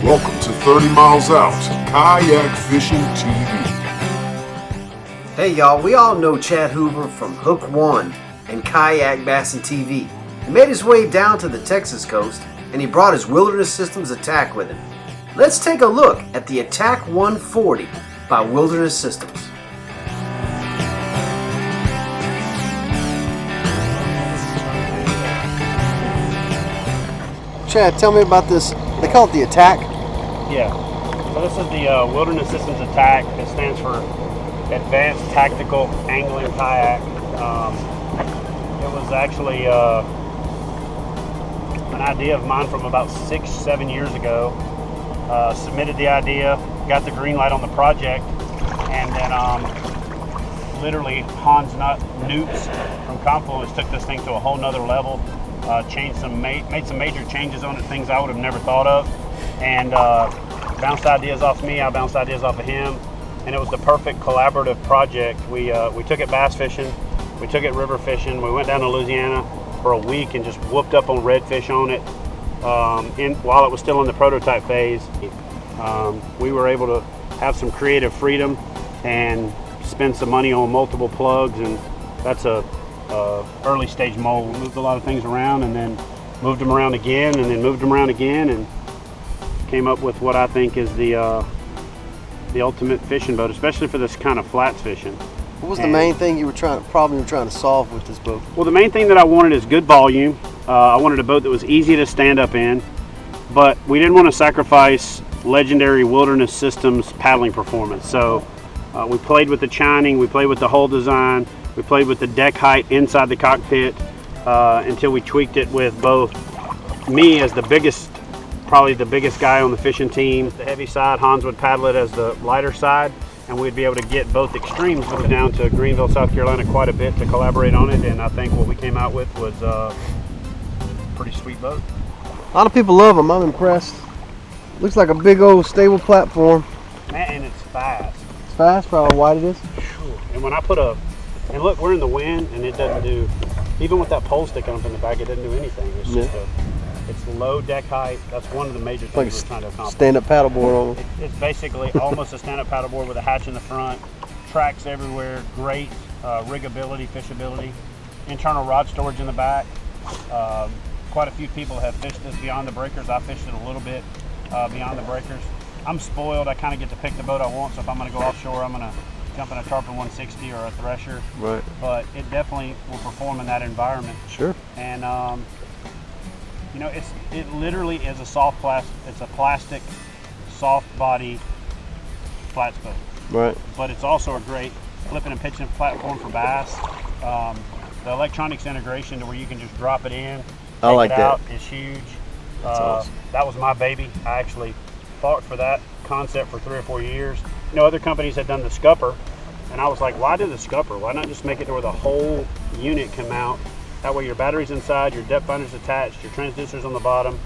Welcome to 30 Miles Out, Kayak Fishing TV. Hey y'all, we all know Chad Hoover from Hook 1 and Kayak Bassin TV. He made his way down to the Texas coast and he brought his Wilderness Systems ATAK with him. Let's take a look at the ATAK 140 by Wilderness Systems. Chad, tell me about this. They call it the ATAK? Yeah. So this is the Wilderness Systems ATAK. It stands for Advanced Tactical Angling Kayak. It was actually an idea of mine from about 6-7 years ago. Submitted the idea, got the green light on the project, and then literally Hans Newts from Confluence took this thing to a whole nother level. Made some major changes on it, things I would have never thought of, and bounced ideas off me, I bounced ideas off of him, and it was the perfect collaborative project. We took it bass fishing, we took it river fishing, we went down to Louisiana for a week and just whooped up on redfish on it while it was still in the prototype phase. We were able to have some creative freedom and spend some money on multiple plugs, and that's a early stage mold. We moved a lot of things around and then moved them around again and then moved them around again and came up with what I think is the ultimate fishing boat, especially for this kind of flats fishing. What was the main thing problem you were trying to solve with this boat? Well, the main thing that I wanted is good volume. I wanted a boat that was easy to stand up in, but we didn't want to sacrifice legendary Wilderness Systems paddling performance. So we played with the chining, we played with the hull design, we played with the deck height inside the cockpit until we tweaked it with both me as probably the biggest guy on the fishing team. The heavy side, Hans would paddle it as the lighter side, and we'd be able to get both extremes. We went down to Greenville, South Carolina quite a bit to collaborate on it, and I think what we came out with was a pretty sweet boat. A lot of people love them, I'm impressed. Looks like a big old stable platform. Man, and it's fast. It's fast for how wide it is? And when I and look, we're in the wind, and it doesn't do, even with that pole sticking up in the back, it doesn't do anything. It's just it's low deck height. That's one of the major things we're trying to accomplish. Stand-up paddleboard on. It's basically almost a stand-up paddleboard with a hatch in the front, tracks everywhere, great riggability, fishability, internal rod storage in the back. Quite a few people have fished this beyond the breakers. I fished it a little bit beyond the breakers. I'm spoiled. I kind of get to pick the boat I want, so if I'm going to go offshore, I'm going to jump in a Tarpon 160 or a Thresher. Right. But it definitely will perform in that environment. Sure. And you know, it literally is a soft plastic. It's a plastic, soft body flats boat. Right. But it's also a great flipping and pitching platform for bass. The electronics integration to where you can just drop it in, take it out is huge. That's awesome. That was my baby. I actually fought for that concept for 3 or 4 years. You know, other companies had done the scupper, and I was like, why do the scupper? Why not just make it to where the whole unit can mount? That way your battery's inside, your depth finder's attached, your transducer's on the bottom.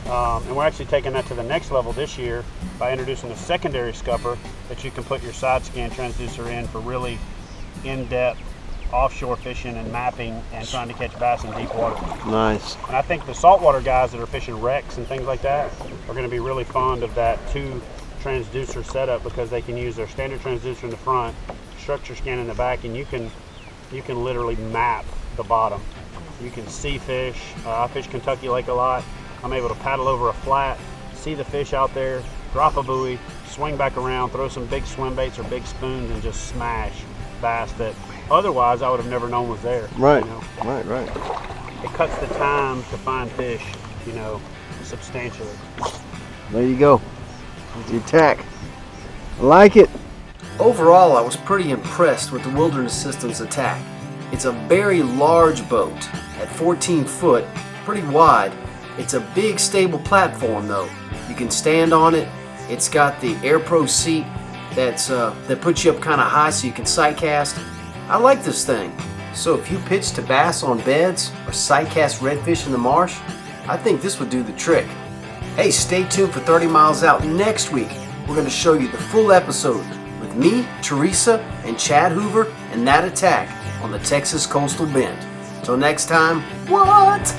And we're actually taking that to the next level this year by introducing a secondary scupper that you can put your side scan transducer in for really in-depth offshore fishing and mapping and trying to catch bass in deep water. Nice. And I think the saltwater guys that are fishing wrecks and things like that are going to be really fond of that 2 transducer setup, because they can use their standard transducer in the front, structure scan in the back, and you can literally map the bottom. You can see fish. I fish Kentucky Lake a lot. I'm able to paddle over a flat, see the fish out there, drop a buoy, swing back around, throw some big swim baits or big spoons, and just smash bass that otherwise I would have never known was there. Right. You know? Right. It cuts the time to find fish, you know, substantially. There you go. The ATAK. I like it. Overall, I was pretty impressed with the Wilderness Systems ATAK. It's a very large boat at 14 foot, pretty wide. It's a big stable platform though. You can stand on it. It's got the AirPro seat that puts you up kind of high so you can sight cast. I like this thing. So if you pitch to bass on beds or sight cast redfish in the marsh, I think this would do the trick. Hey, stay tuned for 30 Miles Out next week. We're going to show you the full episode with me, Teresa, and Chad Hoover and that ATAK on the Texas Coastal Bend. Till next time, what?